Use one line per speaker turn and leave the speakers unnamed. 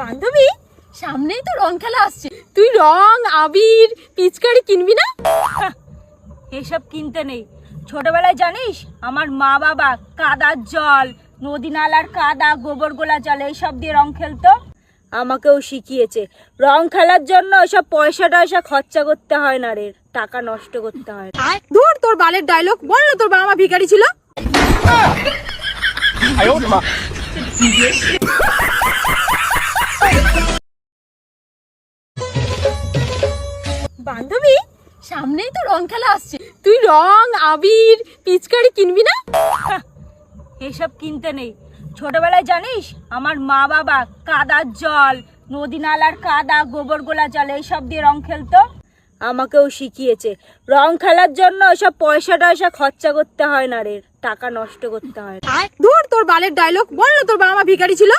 বান্ধবী, সামনেই তো রং খেলা আসছে, তুই রং আবির পিচকারি কিনবি না?
এসব কিনতে নেই। ছোটবেলায় জানিস আমার মা বাবা কাদার জল, নদী নালার কাদা, গোবর গোলা জল এইসব দিয়ে রং খেলতো। আমাকেও শিখিয়েছে রং খেলার জন্য এসব পয়সা টয়সা খরচা করতে হয় না রে, টাকা নষ্ট করতে হয় না।
ধুর, তোর বালের ডায়লগ। বল না তোর বাবা মা ভিখারি ছিল। বান্ধবী, সামনেই তো রং খেলা আসছে, তুই রং আবির পিচকারি কিনবি না?
এসব কিনতে নেই। ছোটবেলায় জানিস আমার মা বাবা কাদার জল, নদী নালার কাদা, গোবর গোলা জল এইসব দিয়ে রং খেলতো। আমাকেও শিখিয়েছে রং খেলার জন্য এসব পয়সা টয়সা খরচা করতে হয় না রে, টাকা নষ্ট করতে হয় না।
ধুর, তোর বালের ডায়লগ। বল না তোর বাবা মা ভিখারি ছিল।